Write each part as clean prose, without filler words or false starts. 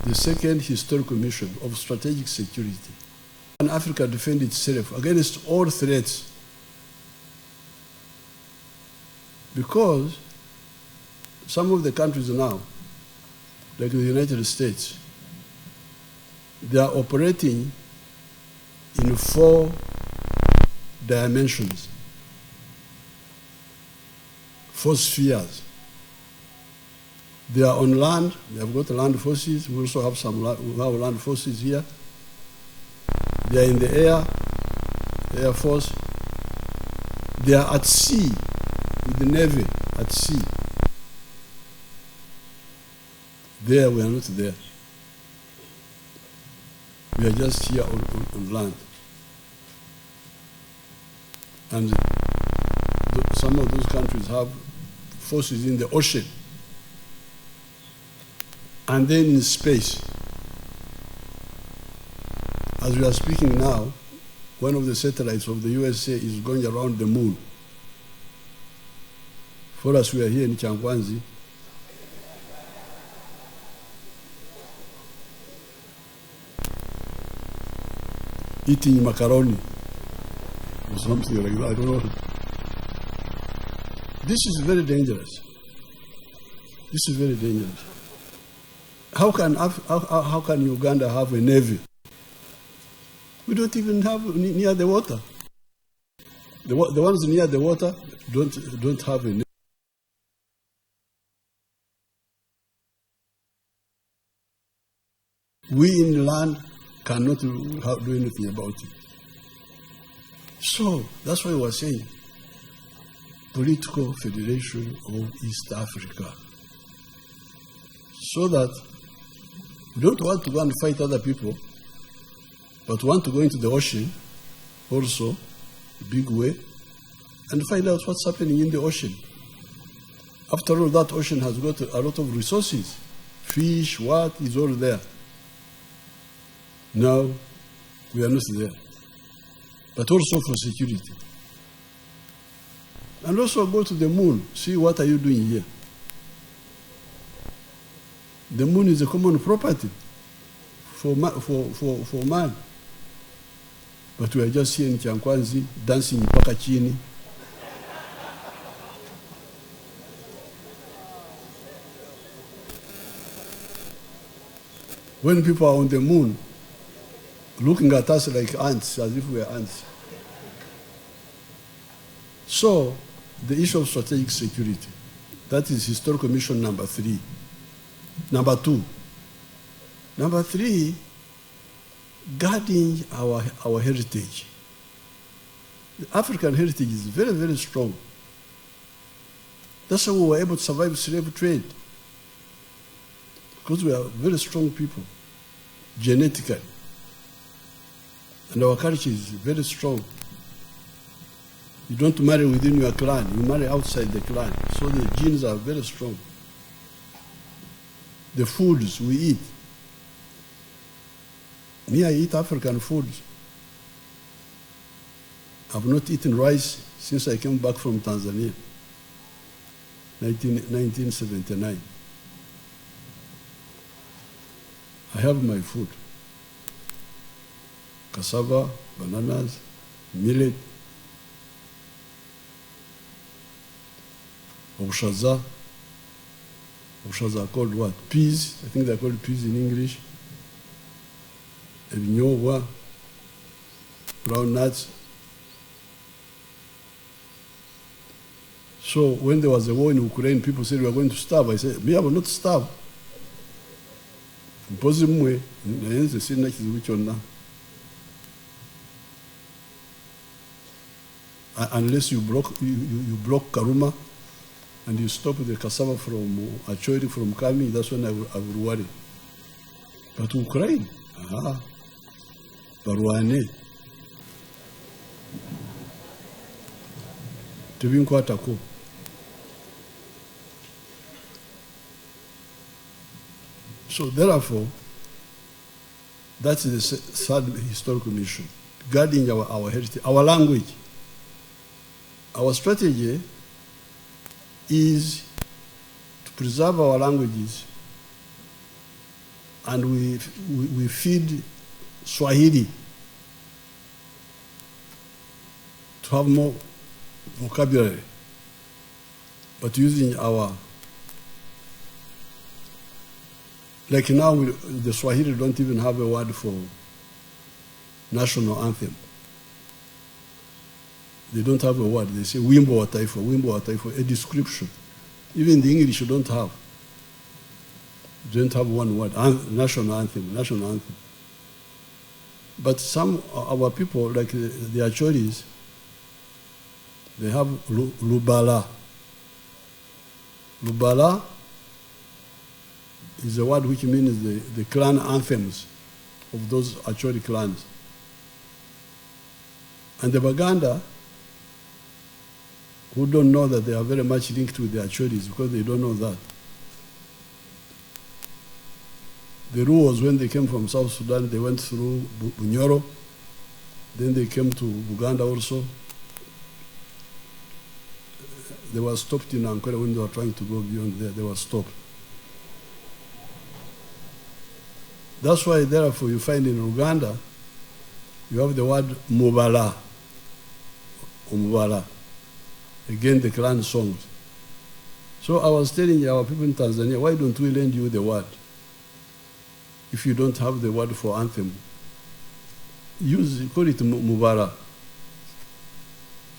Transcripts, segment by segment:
the second historical mission of strategic security. Can Africa defend itself against all threats? Because some of the countries now, like the United States, they are operating in 4 dimensions, 4 spheres. They are on land, they have got land forces, we also have land forces here. They are in the air, Air Force. They are at sea, with the Navy at sea. There, we are not there. We are just here on land. And some of those countries have forces in the ocean. And then in space. As we are speaking now, one of the satellites of the USA is going around the moon. For us, we are here in Changwanzi. Eating macaroni or something like that, I don't know. This is very dangerous. This is very dangerous. How can Uganda have a navy? We don't even have near the water. The ones near the water don't have a navy. We in land cannot do anything about it. So that's why we were saying political federation of East Africa. So that we don't want to go and fight other people, but want to go into the ocean also, big way, and find out what's happening in the ocean. After all, that ocean has got a lot of resources. Fish, what is all there. Now, we are not there. But also for security. And also go to the moon, see what are you doing here. The moon is a common property for man. But we are just here in Chankwanzi, dancing mpaka chini. When people are on the moon, looking at us like ants, as if we are ants. So, the issue of strategic security, that is historical mission number 3. Number 2. Number 3, guarding our heritage. The African heritage is very, very strong. That's how we were able to survive slave trade. Because we are very strong people, genetically. And our culture is very strong. You don't marry within your clan, you marry outside the clan. So the genes are very strong. The foods we eat. Me, I eat African foods. I've not eaten rice since I came back from Tanzania, 1979. I have my food. Cassava, bananas, millet, Obushaza. Obushaza are called what? Peas. I think they're called peas in English. Ebinyobwa, brown nuts. So when there was a war in Ukraine, people said we are going to starve. I said, me, I will not starve. Unless you block Karuma and you stop the cassava from Achori from coming, that's when I will worry. But Ukraine, Barwane, Tebinkwatako. So therefore, that's the third historical mission, guarding our heritage, our language. Our strategy is to preserve our languages and we feed Swahili to have more vocabulary, but using our, like now the Swahili don't even have a word for national anthem. They don't have a word. They say wimbo wa taifa, a description. Even the English don't have. They don't have one word, national anthem. But some of our people, like the Achoris, they have Lubala. Lubala is a word which means the clan anthems of those Acholi clans. And the Baganda, who don't know that they are very much linked with the Acholis because they don't know that. The rule was when they came from South Sudan, they went through Bunyoro, then they came to Buganda also. They were stopped in Ankara when they were trying to go beyond there, they were stopped. That's why, therefore, you find in Uganda, you have the word Mubala, or Mubala. Again, the clan songs. So I was telling our people in Tanzania, why don't we lend you the word? If you don't have the word for anthem, call it Mubara.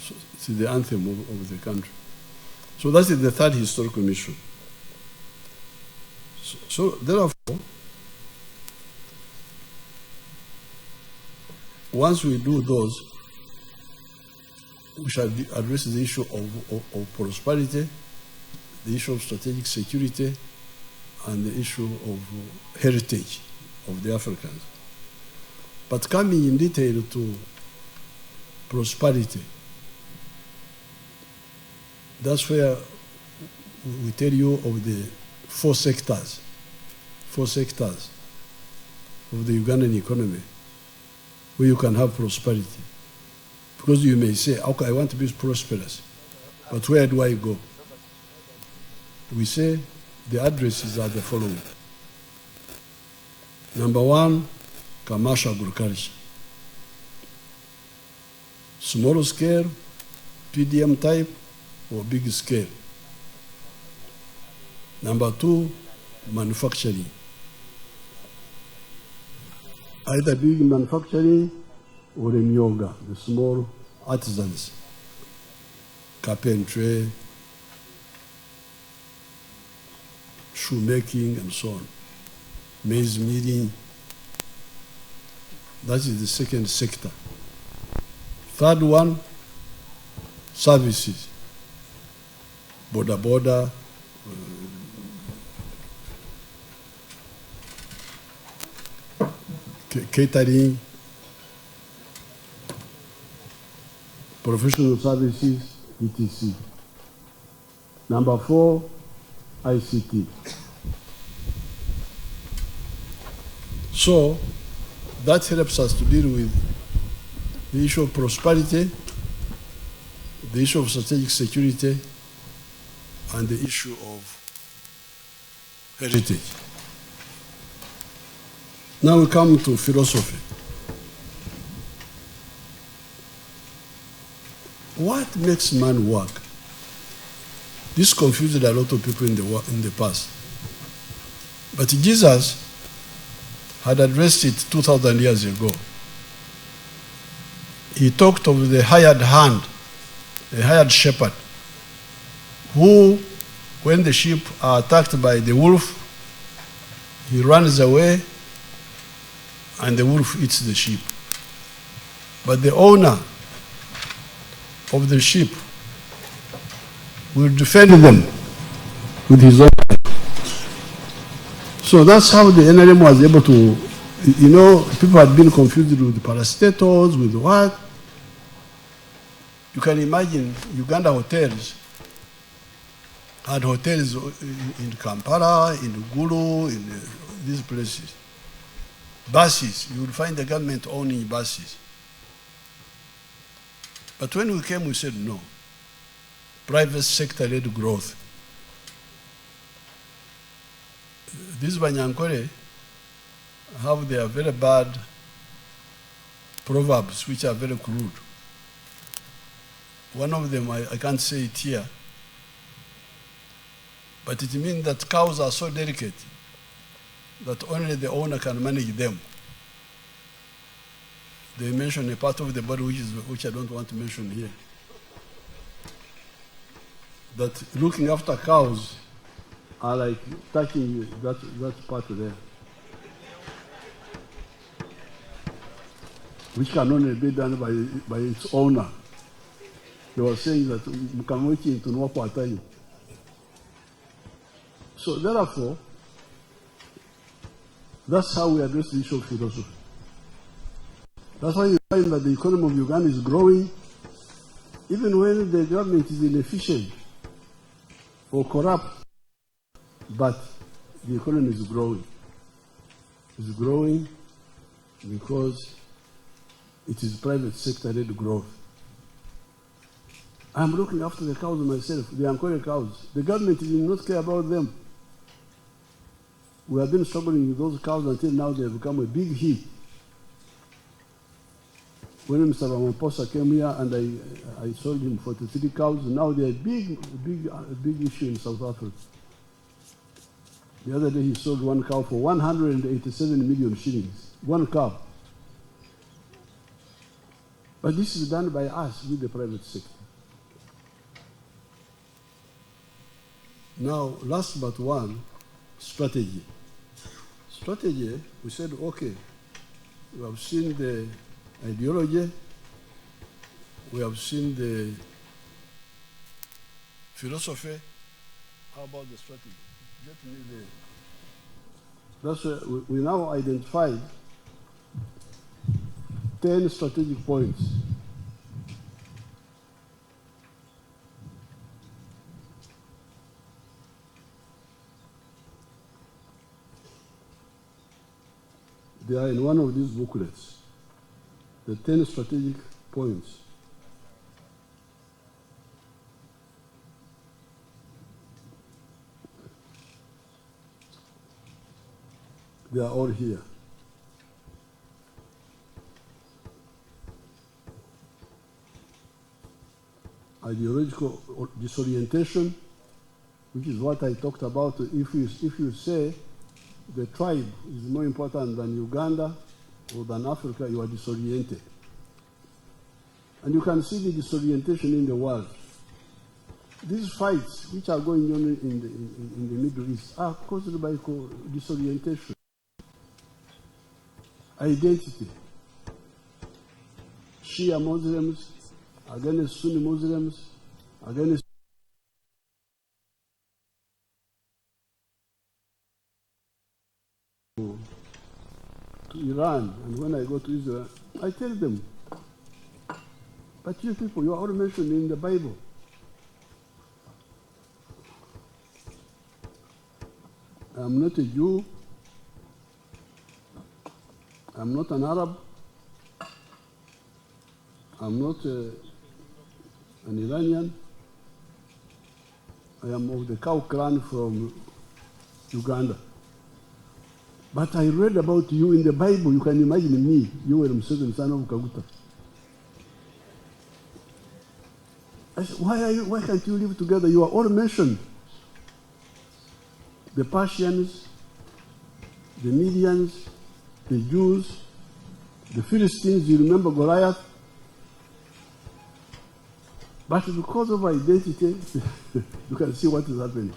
So it's the anthem of the country. So that is the third historical mission. So therefore, once we do those, we shall address the issue of prosperity, the issue of strategic security, and the issue of heritage of the Africans. But coming in detail to prosperity, that's where we tell you of the four sectors of the Ugandan economy where you can have prosperity. Because you may say, okay, I want to be prosperous, but where do I go? We say the addresses are the following. Number one, commercial agriculture. Small scale, PDM type, or big scale. Number two, manufacturing. Either big manufacturing or in yoga, the small artisans, carpentry, shoemaking, and so on. Maize milling. That is the second sector. Third one, services. Border, catering, professional services, etc. Number four, ICT. So that helps us to deal with the issue of prosperity, the issue of strategic security, and the issue of heritage. Now we come to philosophy. What makes man work? This confused a lot of people in the past. But Jesus had addressed it 2,000 years ago. He talked of the hired hand, the hired shepherd, who, when the sheep are attacked by the wolf, he runs away and the wolf eats the sheep. But the owner of the sheep will defend them with his own life. So that's how the NRM was able to, people had been confused with parastatals, with what? You can imagine Uganda hotels had hotels in Kampala, in Gulu, in these places. Buses, you will find the government owning buses. But when we came, we said no. Private sector-led growth. This Banyankore have their very bad proverbs, which are very crude. One of them, I can't say it here, but it means that cows are so delicate that only the owner can manage them. They mention a part of the body which I don't want to mention here. That looking after cows are like touching that part there, which can only be done by its owner. They were saying that you can wait into no part time. So therefore, that's how we address the issue of philosophy. That's why you find that the economy of Uganda is growing, even when the government is inefficient or corrupt, but the economy is growing. It's growing because it is private sector-led growth. I'm looking after the cows myself, the Ankole cows. The government did not care about them. We have been struggling with those cows until now they have become a big hit. When Mr. Ramaphosa came here and I sold him 43 cows, now they are big issue in South Africa. The other day he sold one cow for 187 million shillings. One cow. But this is done by us with the private sector. Now, last but one, strategy. Strategy, we said, okay, we have seen the ideology, we have seen the philosophy. How about the strategy? Get me the... That's why we now identified 10 strategic points. They are in one of these booklets, the 10 strategic points. They are all here. Ideological disorientation, which is what I talked about. If you say the tribe is more important than Uganda or than Africa, you are disoriented. And you can see the disorientation in the world. These fights which are going on in the Middle East are caused by disorientation. Identity. Shia Muslims against Sunni Muslims, against to Iran, and when I go to Israel, I tell them, but you people, you are all mentioned in the Bible. I'm not a Jew, I'm not an Arab, I'm not an Iranian, I am of the cow clan from Uganda. But I read about you in the Bible. You can imagine me. You were Museveni, son of Kaguta. I said, why can't you live together? You are all mentioned. The Persians, the Medians, the Jews, the Philistines, you remember Goliath? But because of identity, you can see what is happening.